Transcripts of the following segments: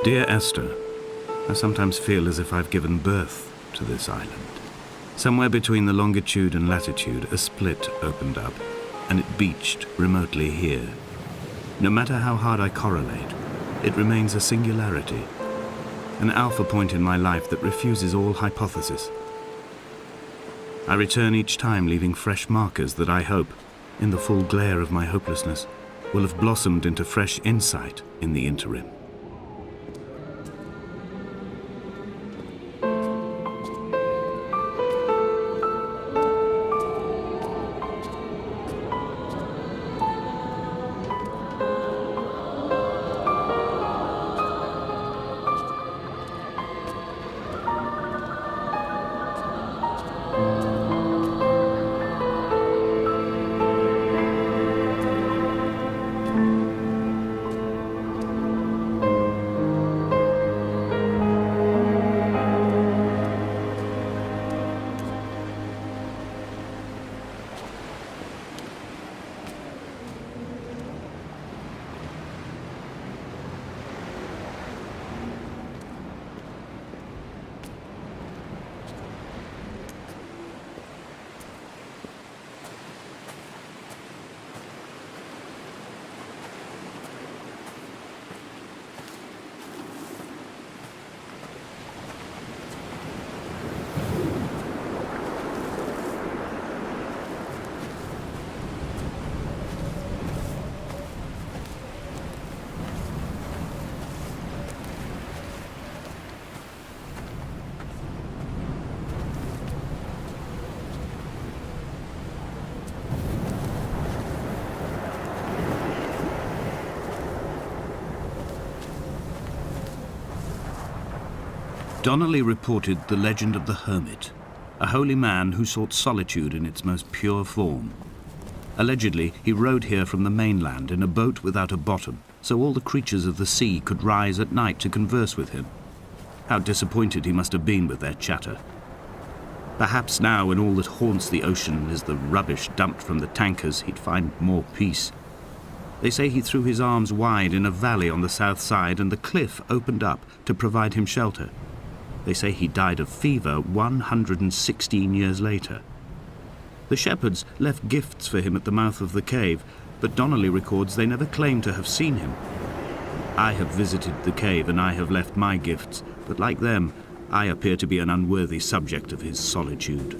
Dear Esther, I sometimes feel as if I've given birth to this island. Somewhere between the longitude and latitude, a split opened up, and it beached remotely here. No matter how hard I correlate, it remains a singularity, an alpha point in my life that refuses all hypothesis. I return each time leaving fresh markers that I hope, in the full glare of my hopelessness, will have blossomed into fresh insight in the interim. Donnelly reported the legend of the hermit, a holy man who sought solitude in its most pure form. Allegedly, he rode here from the mainland in a boat without a bottom, so all the creatures of the sea could rise at night to converse with him. How disappointed he must have been with their chatter. Perhaps now, when all that haunts the ocean is the rubbish dumped from the tankers, he'd find more peace. They say he threw his arms wide in a valley on the south side, and the cliff opened up to provide him shelter. They say he died of fever 116 years later. The shepherds left gifts for him at the mouth of the cave, but Donnelly records they never claimed to have seen him. I have visited the cave and I have left my gifts, but like them, I appear to be an unworthy subject of his solitude.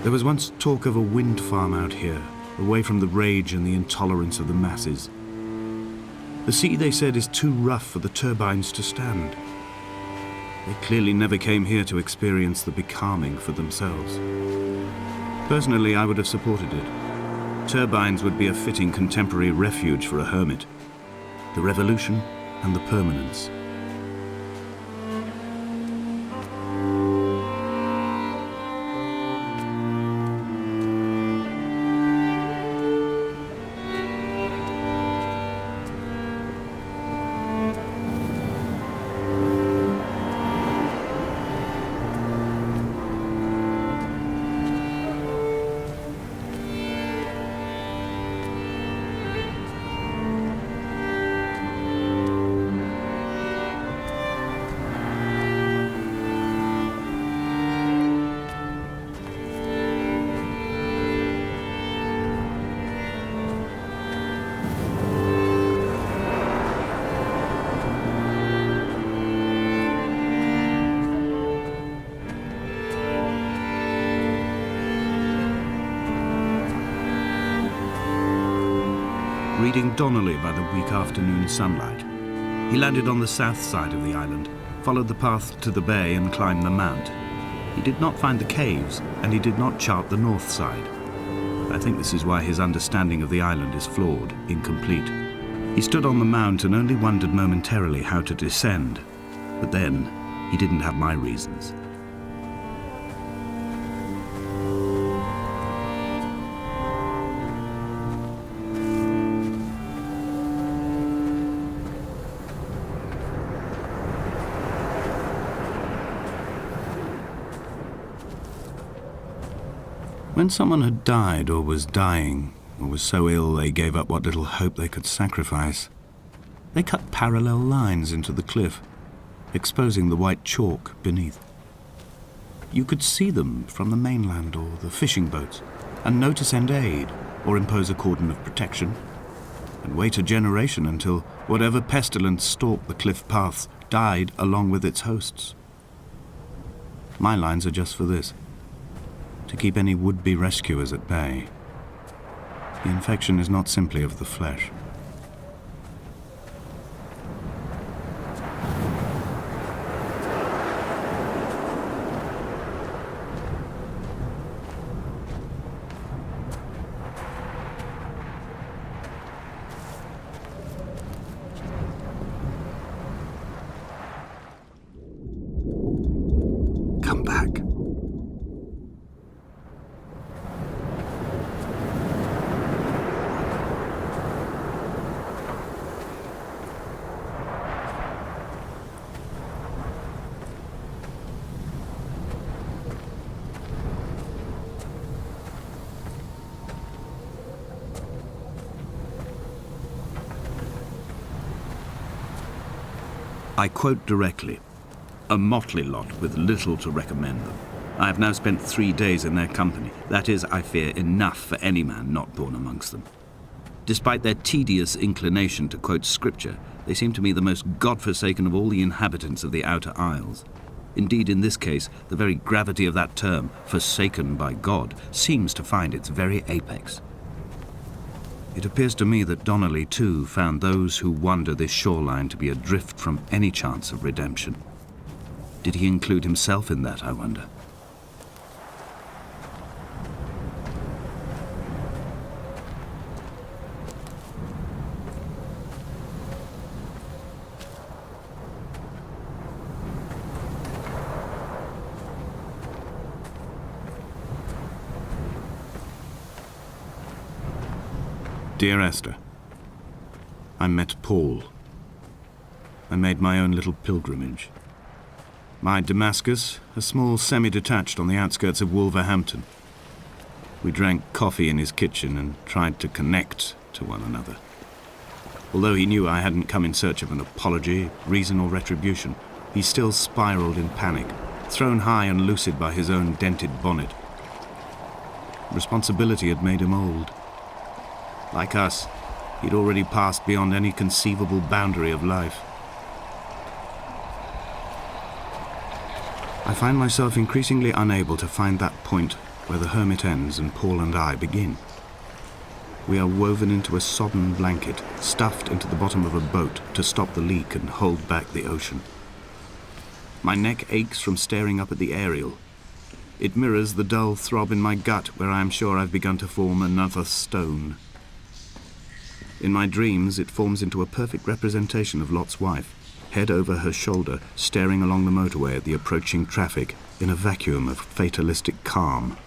There was once talk of a wind farm out here, away from the rage and the intolerance of the masses. The sea, they said, is too rough for the turbines to stand. They clearly never came here to experience the becalming for themselves. Personally, I would have supported it. Turbines would be a fitting contemporary refuge for a hermit. The revolution and the permanence. Reading Donnelly by the weak afternoon sunlight. He landed on the south side of the island, followed the path to the bay and climbed the mount. He did not find the caves, and he did not chart the north side. I think this is why his understanding of the island is flawed, incomplete. He stood on the mount and only wondered momentarily how to descend. But then, he didn't have my reasons. When someone had died or was dying, or was so ill they gave up what little hope they could sacrifice, they cut parallel lines into the cliff, exposing the white chalk beneath. You could see them from the mainland or the fishing boats, and know to send aid or impose a cordon of protection, and wait a generation until whatever pestilence stalked the cliff paths died along with its hosts. My lines are just for this: to keep any would-be rescuers at bay. The infection is not simply of the flesh. Come back. I quote directly, "A motley lot with little to recommend them. I have now spent 3 days in their company. That is, I fear, enough for any man not born amongst them. Despite their tedious inclination to quote scripture, they seem to me the most God-forsaken of all the inhabitants of the outer isles. Indeed, in this case, the very gravity of that term, forsaken by God, seems to find its very apex. It appears to me that Donnelly, too, found those who wander this shoreline to be adrift from any chance of redemption. Did he include himself in that, I wonder? Dear Esther, I met Paul. I made my own little pilgrimage. My Damascus, a small semi-detached on the outskirts of Wolverhampton. We drank coffee in his kitchen and tried to connect to one another. Although he knew I hadn't come in search of an apology, reason or retribution, he still spiraled in panic, thrown high and lucid by his own dented bonnet. Responsibility had made him old. Like us, he'd already passed beyond any conceivable boundary of life. I find myself increasingly unable to find that point where the hermit ends and Paul and I begin. We are woven into a sodden blanket, stuffed into the bottom of a boat to stop the leak and hold back the ocean. My neck aches from staring up at the aerial. It mirrors the dull throb in my gut where I am sure I've begun to form another stone. In my dreams, it forms into a perfect representation of Lot's wife, head over her shoulder, staring along the motorway at the approaching traffic in a vacuum of fatalistic calm.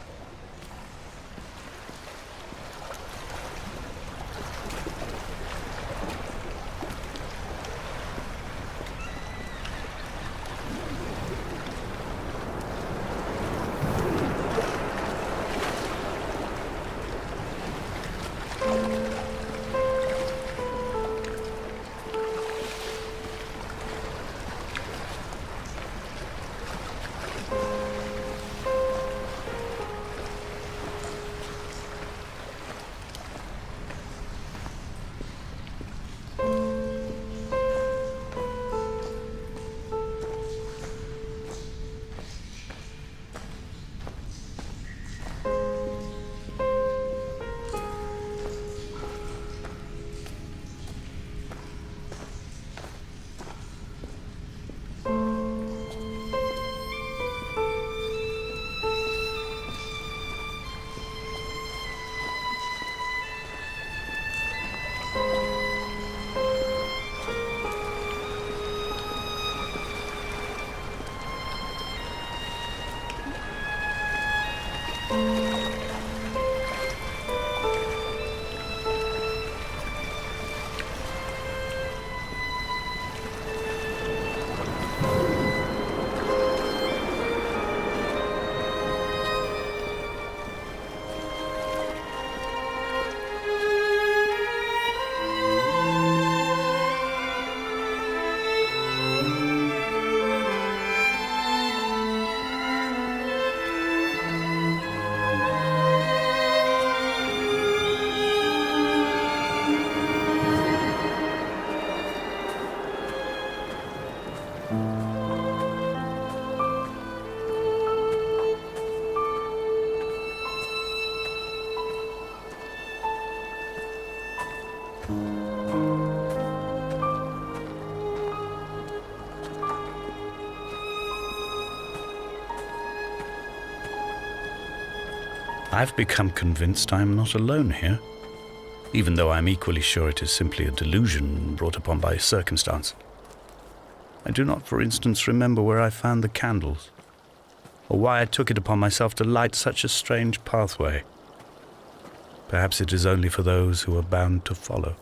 I've become convinced I am not alone here, even though I am equally sure it is simply a delusion brought upon by circumstance. I do not, for instance, remember where I found the candles, or why I took it upon myself to light such a strange pathway. Perhaps it is only for those who are bound to follow.